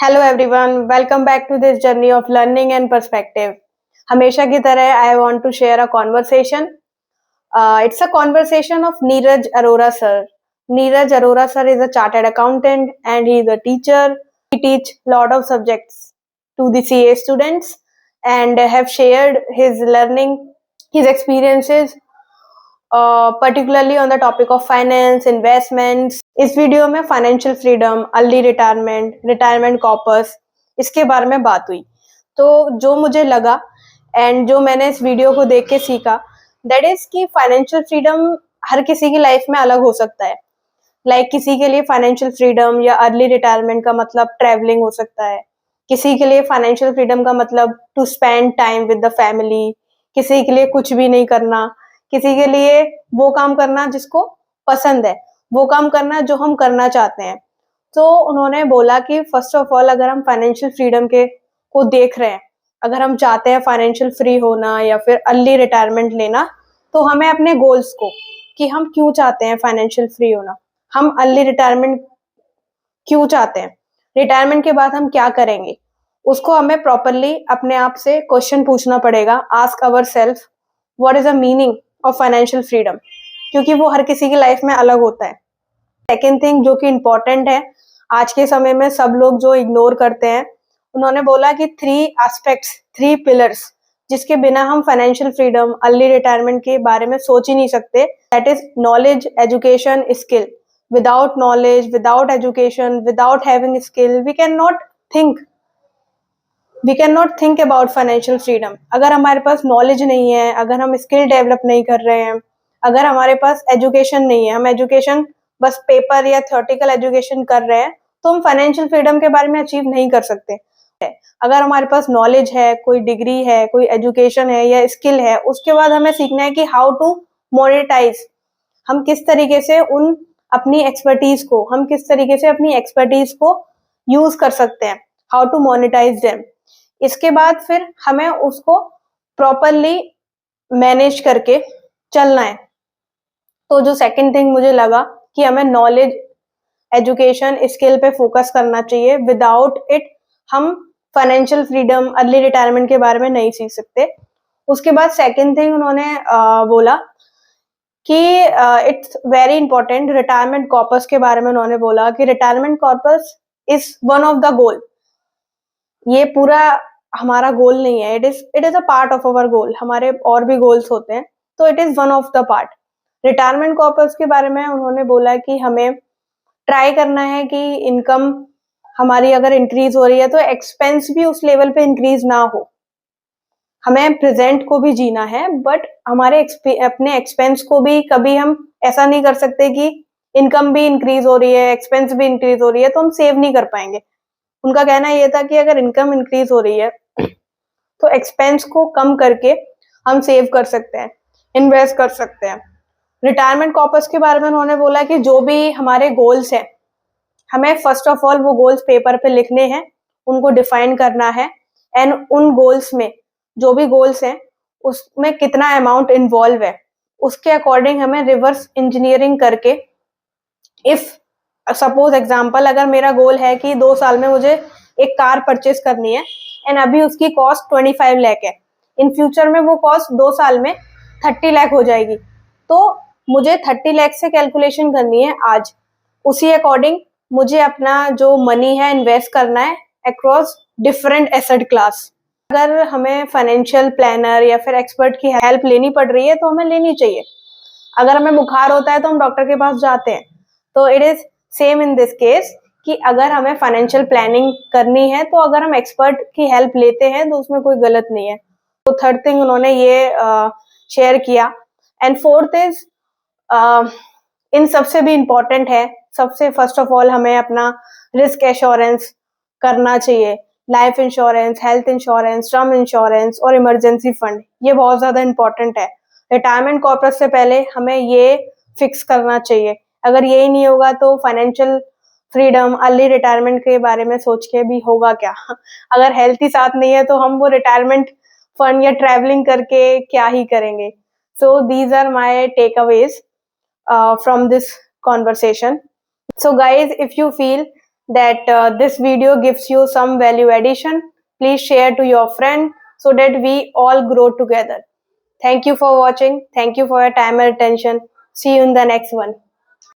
Hello everyone, welcome back to this journey of learning and perspective. हमेशा की तरह I want to share a conversation. It's a conversation of Neeraj Arora sir. Neeraj Arora sir is a chartered accountant and he is a teacher. He teach lot of subjects to the CA students and have shared his learning, his experiences, particularly on the topic of finance, investments. इस video में financial freedom, early retirement, retirement corpus, इसके बारे में बात हुई. तो जो मुझे लगा एंड जो मैंने इस वीडियो को देख के सीखा, दैट इज कि फाइनेंशियल फ्रीडम हर किसी की लाइफ में अलग हो सकता है. लाइक किसी के लिए फाइनेंशियल फ्रीडम या अर्ली रिटायरमेंट का मतलब ट्रैवलिंग हो सकता है. किसी के लिए फाइनेंशियल फ्रीडम का मतलब to spend time with the family. किसी के लिए कुछ भी नहीं करना. किसी के लिए वो काम करना जिसको पसंद है, वो काम करना जो हम करना चाहते हैं. तो उन्होंने बोला कि फर्स्ट ऑफ ऑल अगर हम फाइनेंशियल फ्रीडम के को देख रहे हैं, अगर हम चाहते हैं फाइनेंशियल फ्री होना या फिर अर्ली रिटायरमेंट लेना, तो हमें अपने गोल्स को, कि हम क्यों चाहते हैं फाइनेंशियल फ्री होना, हम अर्ली रिटायरमेंट क्यों चाहते हैं, रिटायरमेंट के बाद हम क्या करेंगे, उसको हमें प्रॉपरली अपने आप से क्वेश्चन पूछना पड़ेगा. Ask our self what is the meaning of financial freedom, क्योंकि वो हर किसी की लाइफ में अलग होता है. सेकेंड थिंग जो कि इम्पोर्टेंट है, आज के समय में सब लोग जो इग्नोर करते हैं, उन्होंने बोला कि 3 एस्पेक्ट्स, 3 पिलर्स जिसके बिना हम फाइनेंशियल फ्रीडम, अर्ली रिटायरमेंट के बारे में सोच ही नहीं सकते. That is knowledge, education, skill. Without knowledge, without education, without having skill, we can not think about financial freedom. अगर हमारे पास नॉलेज नहीं है, अगर हम स्किल डेवलप नहीं कर रहे हैं, अगर हमारे पास एजुकेशन नहीं है, हम एजुकेशन बस पेपर या थ्योरेटिकल एजुकेशन कर रहे हैं, तो हम फाइनेंशियल फ्रीडम के बारे में अचीव नहीं कर सकते. अगर हमारे पास नॉलेज है, कोई डिग्री है, कोई एजुकेशन है या स्किल है, उसके बाद हमें सीखना है कि हाउ टू मोनेटाइज. हम किस तरीके से अपनी एक्सपर्टीज को यूज कर सकते हैं, हाउ टू मोनेटाइज देम. इसके बाद फिर हमें उसको प्रॉपरली मैनेज करके चलना है. तो जो सेकंड थिंग मुझे लगा कि हमें नॉलेज, एजुकेशन, स्किल पे फोकस करना चाहिए. विदाउट इट हम फाइनेंशियल फ्रीडम, अर्ली रिटायरमेंट के बारे में नहीं सीख सकते. उसके बाद सेकंड थिंग उन्होंने बोला कि it's very important, retirement corpus के बारे में उन्होंने बोला कि retirement corpus is one of the goal. ये पूरा हमारा गोल नहीं है, it is a part of our goal. हमारे और भी गोल्स होते हैं, तो it is one of the part. Retirement corpus के बारे में उन्होंने बोला कि हमें ट्राई करना है कि इनकम हमारी अगर इंक्रीज हो रही है तो एक्सपेंस भी उस लेवल पे इंक्रीज ना हो. हमें प्रेजेंट को भी जीना है, बट हमारे अपने एक्सपेंस को भी कभी हम ऐसा नहीं कर सकते कि इनकम भी इंक्रीज हो रही है, एक्सपेंस भी इंक्रीज हो रही है, तो हम सेव नहीं कर पाएंगे. उनका कहना ये था कि अगर इनकम इंक्रीज हो रही है तो एक्सपेंस को कम करके हम सेव कर सकते हैं, इन्वेस्ट कर सकते हैं. रिटायरमेंट कॉर्पस के बारे में उन्होंने बोला कि जो भी हमारे गोल्स हैं, हमें फर्स्ट ऑफ ऑल वो गोल्स पेपर पे लिखने हैं, उनको डिफाइन करना है, एंड उन गोल्स में जो भी गोल्स हैं उसमें कितना अमाउंट इन्वॉल्व है, उसके अकॉर्डिंग हमें रिवर्स इंजीनियरिंग करके, इफ सपोज एग्जांपल अगर मेरा गोल है कि 2 साल में मुझे एक कार परचेस करनी है एंड अभी उसकी कॉस्ट 25 लाख है, इन फ्यूचर में वो कॉस्ट 2 साल में 30 लाख हो जाएगी, तो मुझे 30 लाख से कैलकुलेशन करनी है आज. उसी अकॉर्डिंग मुझे अपना जो मनी है इन्वेस्ट करना है अक्रॉस डिफरेंट एसेट क्लास. अगर हमें फाइनेंशियल प्लानर या फिर एक्सपर्ट की हेल्प लेनी पड़ रही है तो हमें लेनी चाहिए. अगर हमें बुखार होता है तो हम डॉक्टर के पास जाते हैं. तो it is same in this case कि अगर हमें फाइनेंशियल प्लानिंग करनी है तो अगर हम एक्सपर्ट की हेल्प लेते हैं तो उसमें कोई गलत नहीं है. तो थर्ड थिंग उन्होंने ये शेयर किया. एंड फोर्थ इज इन सबसे भी इम्पोर्टेंट है, सबसे फर्स्ट ऑफ ऑल हमें अपना रिस्क एश्योरेंस करना चाहिए. Life insurance, health insurance, term insurance और इमरजेंसी फंड, ये बहुत ज्यादा इंपॉर्टेंट है. रिटायरमेंट कॉर्पस से पहले हमें ये फिक्स करना चाहिए. अगर यही नहीं होगा तो फाइनेंशियल फ्रीडम, अर्ली रिटायरमेंट के बारे में सोच के भी होगा क्या. अगर हेल्थ ही साथ नहीं है तो हम वो रिटायरमेंट फंड या ट्रैवलिंग करके क्या ही करेंगे. So these are my takeaways from this conversation. So guys, if you feel that this video gives you some value addition. Please share to your friend so that we all grow together. Thank you for watching. Thank you for your time and attention. See you in the next one.